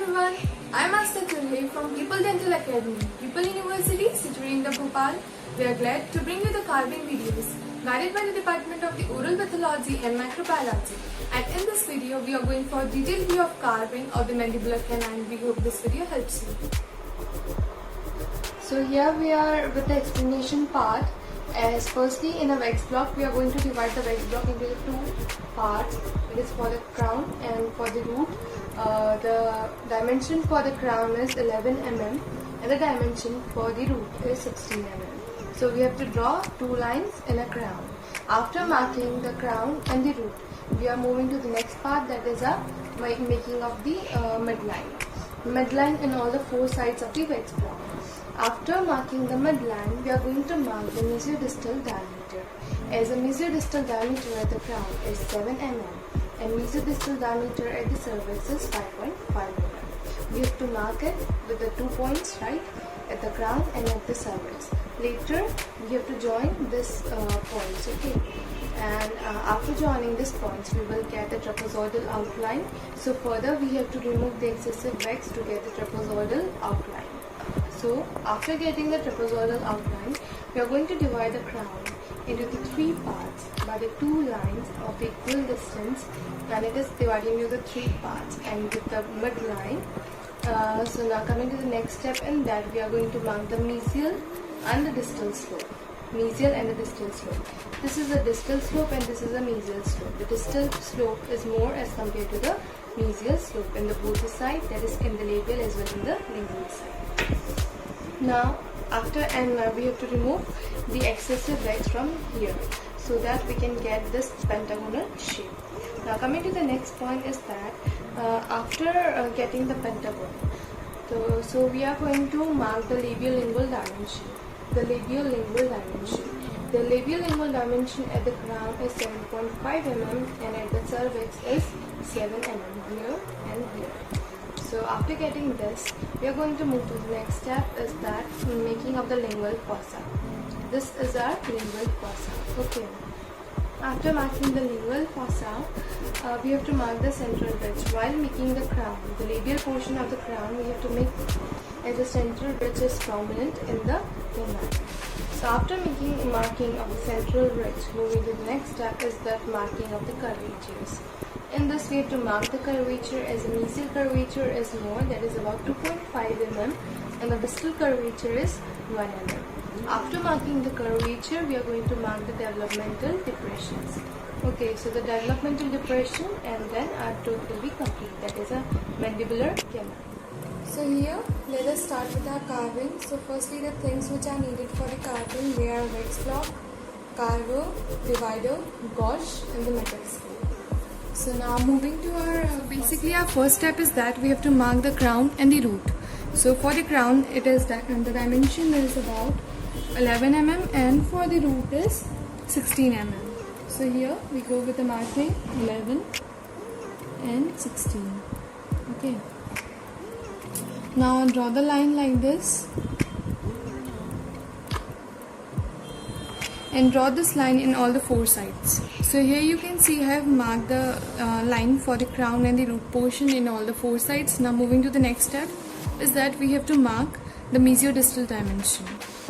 everyone, I am Asta Chulhe from People Dental Academy, People University situated in the Bhopal. We are glad to bring you the carving videos guided by the Department of the Oral Pathology and Microbiology. And in this video, we are going for a detailed view of carving of the mandibular canine. We hope this video helps you. So here we are with the explanation part. As firstly, in a wax block, we are going to divide the wax block into two parts. It is for the crown and for the root. The dimension for the crown is 11 mm and the dimension for the root is 16 mm. So we have to draw two lines in a crown. After marking the crown and the root, we are moving to the next part, that is a making of the midline. Midline in all the four sides of the wax block. After marking the midline, we are going to mark the mesodistal diameter. As the mesodistal diameter at the crown is 7 mm and mesodistal diameter at the cervix is 5.5 mm. We have to mark it with the 2 points, right, at the crown and at the cervix. Later, we have to join this points, okay. And after joining these points, we will get the trapezoidal outline. So further, we have to remove the excessive wax to get the trapezoidal outline. So after getting the trapezoidal outline, we are going to divide the crown into the three parts by the two lines of equal distance, and it is divided into the three parts and with the midline. So now coming to the next step, in that we are going to mark the mesial and the distal slope. Mesial and the distal slope. This is the distal slope and this is the mesial slope. The distal slope is more as compared to the mesial slope in the both the side, that is in the labial as well in the lingual side. Now after we have to remove the excessive wax from here so that we can get this pentagonal shape. Now coming to the next point is that after getting the pentagon, so we are going to mark the labial-lingual dimension. The labial-lingual dimension at the crown is 7.5 mm and at the cervix is 7 mm here and here. So after getting this, we are going to move to the next step, is that making of the lingual fossa. This is our lingual fossa. Okay. After marking the lingual fossa, we have to mark the central ridge. While making the crown, the labial portion of the crown, we have to make as the central ridge is prominent in the canine. So after marking of the central ridge, moving to the next step is that marking of the curvatures. In this, we have to mark the curvature as the mesial curvature is more, that is about 2.5 mm, and the distal curvature is 1 mm. After marking the curvature, we are going to mark the developmental depressions. Okay, so the developmental depression and then our tooth will be complete, that is a mandibular canal. So here, let us start with our carving. So firstly, the things which are needed for the carving, they are wax block, carver, divider, gauge and the metal scale. So now moving to our, basically our first step is that we have to mark the crown and the root. So for the crown, it is that, and the dimension is about 11 mm and for the root is 16 mm. So here we go with the marking 11 and 16. Okay. Now draw the line like this and draw this line in all the four sides. So here you can see I have marked the line for the crown and the root portion in all the four sides. Now moving to the next step is that we have to mark the mesodistal dimension.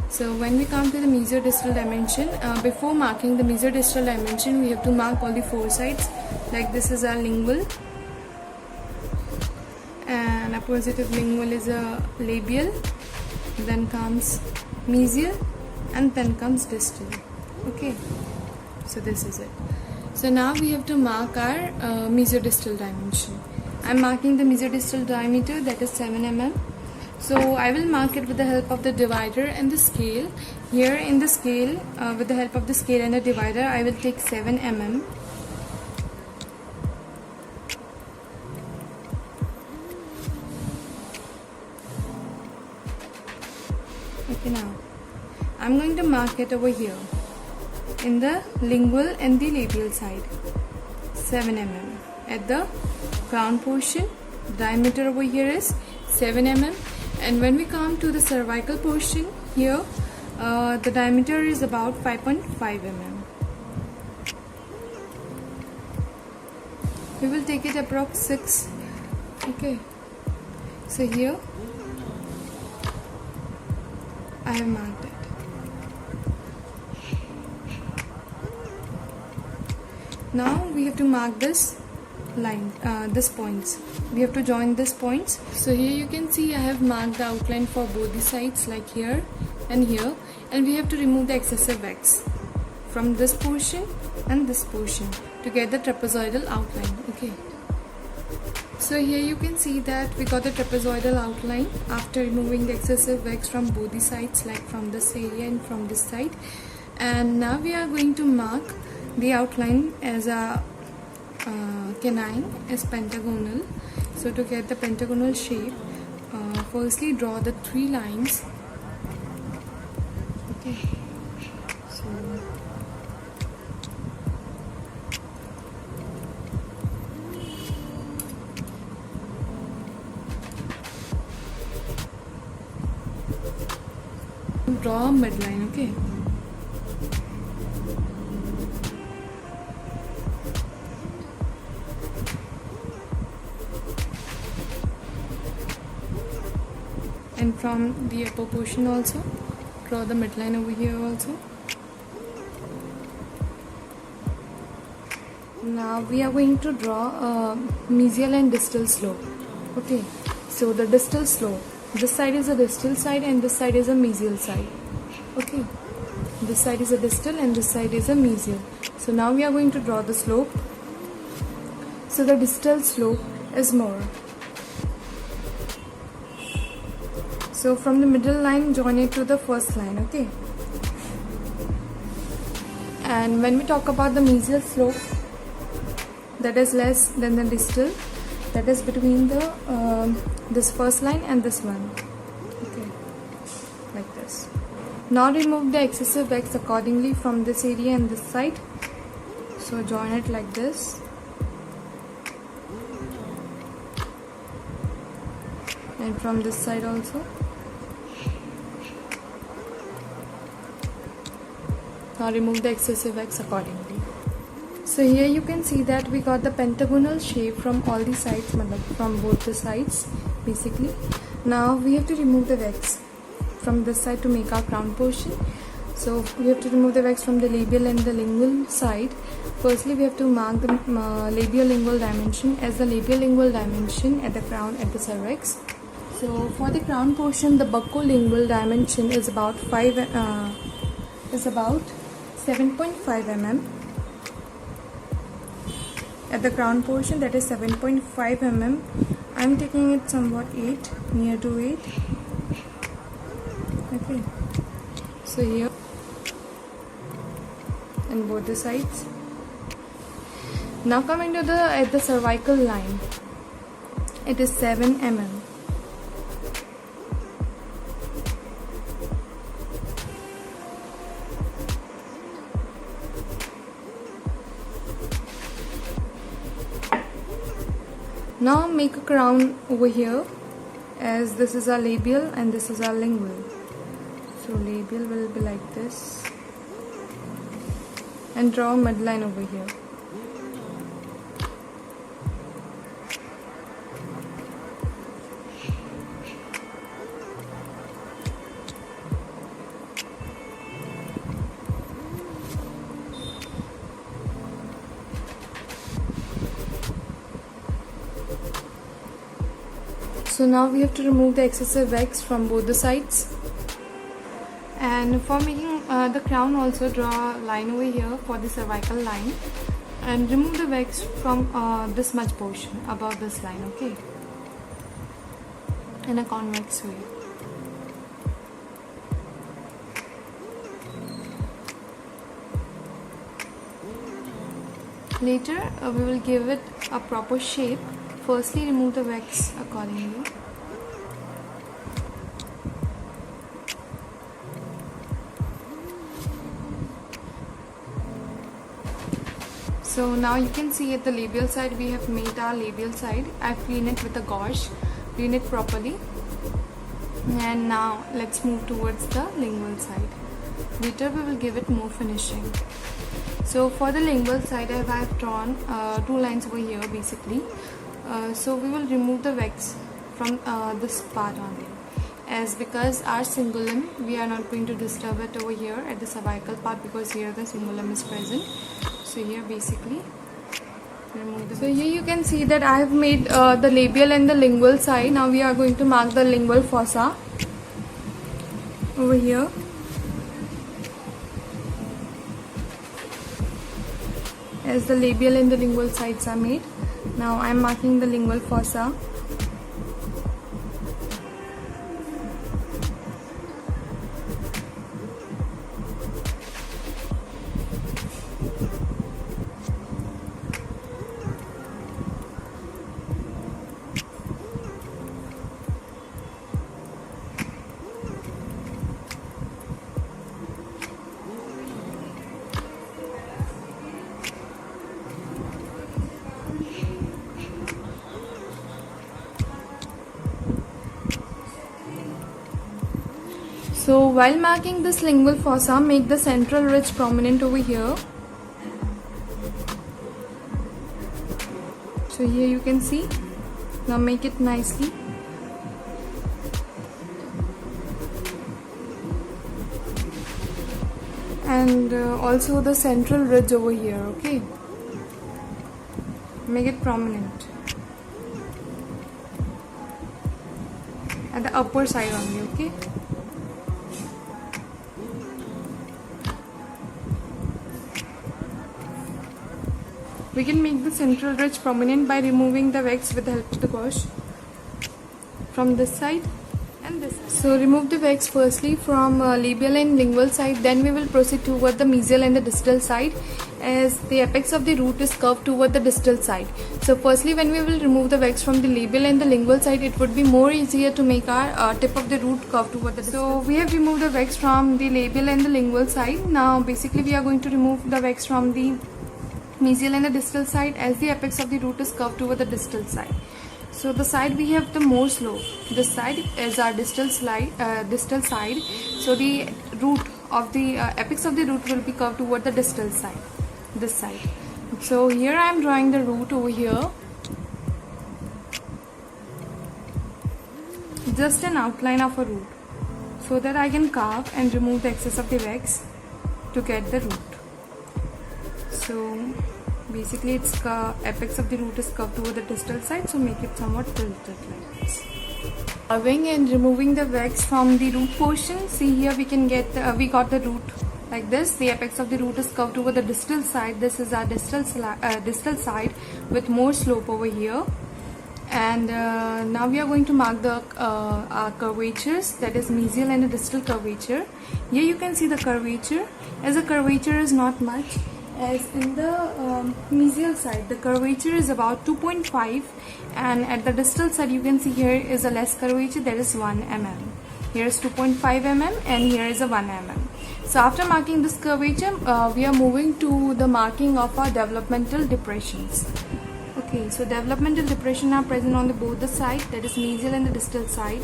So when we come to the mesodistal dimension, before marking the mesodistal dimension, we have to mark all the four sides. Like this is our lingual, and opposite of lingual is a labial, then comes mesial, and then comes distal. Okay, so this is it. So now we have to mark our mesodistal dimension. I am marking the mesodistal diameter, that is 7 mm. So I will mark it with the help of the divider and the scale. Here in the scale, with the help of the scale and the divider, I will take 7 mm. Okay, now I'm going to mark it over here in the lingual and the labial side, 7 mm. At the crown portion, diameter over here is 7 mm, and when we come to the cervical portion, here the diameter is about 5.5 mm. We will take it approx 6. Okay. So here I have marked it. Now we have to mark this line, this points. We have to join these points. So here you can see I have marked the outline for both the sides, like here and here, and we have to remove the excessive wax from this portion and this portion to get the trapezoidal outline. Okay. So here you can see that we got the trapezoidal outline after removing the excessive wax from both the sides, like from this area and from this side. And now we are going to mark the outline as a canine is pentagonal. So to get the pentagonal shape, firstly draw the 3 lines. Okay. So draw a midline. Okay. And from the upper portion also draw the midline over here also. Now we are going to draw a mesial and distal slope. Okay, so the distal slope, this side is a distal side and this side is a mesial side. Okay, this side is a distal and this side is a mesial. So now we are going to draw the slope. So the distal slope is more. So from the middle line, join it to the first line. Okay. And when we talk about the mesial slope, that is less than the distal, that is between the this first line and this one. Okay, like this. Now remove the excessive wax accordingly from this area and this side. So join it like this. And from this side also. Now remove the excessive wax accordingly. So here you can see that we got the pentagonal shape from all the sides, from both the sides basically. Now we have to remove the wax from this side to make our crown portion. So we have to remove the wax from the labial and the lingual side. Firstly we have to mark the labial lingual dimension as the labial lingual dimension at the crown at the cervix. So for the crown portion, the buccolingual dimension is about 7.5 mm. At the crown portion, that is 7.5 mm. I am taking it somewhat 8, near to 8. Okay. So here and both the sides. Now coming to at the cervical line, it is 7 mm. Now make a crown over here, as this is our labial and this is our lingual. So labial will be like this, and draw a midline over here. So now we have to remove the excessive wax from both the sides. And for making the crown, also draw a line over here for the cervical line and remove the wax from this much portion above this line, okay, in a convex way. Later we will give it a proper shape. Firstly remove the wax accordingly. So now you can see at the labial side we have made our labial side. I've cleaned it with a gauze, clean it properly. And now let's move towards the lingual side. Later we will give it more finishing. So for the lingual side I have drawn 2 lines over here basically. So we will remove the wax from this part only, as because our cingulum, we are not going to disturb it over here at the cervical part because here the cingulum is present. So here basically remove the. So here you can see that I have made the labial and the lingual side. Now we are going to mark the lingual fossa over here. As the labial and the lingual sides are made, now I am marking the lingual fossa. So while marking this lingual fossa, make the central ridge prominent over here. So here you can see. Now make it nicely. And also the central ridge over here, okay? Make it prominent. At the upper side only, okay? We can make the central ridge prominent by removing the wax with the help of the gauze from this side and this side. So remove the wax firstly from labial and lingual side, then we will proceed toward the mesial and the distal side, as the apex of the root is curved toward the distal side. So firstly, when we will remove the wax from the labial and the lingual side, it would be more easier to make our tip of the root curve toward the distal. So we have removed the wax from the labial and the lingual side. Now basically we are going to remove the wax from the mesial and the distal side, as the apex of the root is curved toward the distal side. So the side we have the more slope. This side is our distal side. So the root of the apex of the root will be curved toward the distal side. This side. So here I am drawing the root over here. Just an outline of a root, so that I can carve and remove the excess of the wax to get the root. So basically its apex of the root is curved toward the distal side, so make it somewhat tilted like this. Carving and removing the wax from the root portion. See here we can get we got the root like this. The apex of the root is curved toward the distal side. This is our distal side with more slope over here. And now we are going to mark the our curvatures, that is mesial and the distal curvature. Here you can see the curvature, as the curvature is not much. As in the mesial side, the curvature is about 2.5, and at the distal side you can see here is a less curvature, that is 1 mm. Here is 2.5 mm and here is a 1 mm. So after marking this curvature, we are moving to the marking of our developmental depressions. Okay, so developmental depression are present on both the side, that is mesial and the distal side.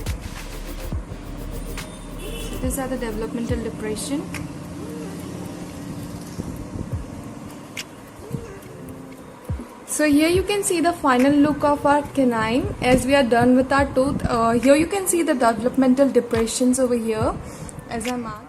So these are the developmental depression. So here you can see the final look of our canine as we are done with our tooth. Here you can see the developmental depressions over here as I mark.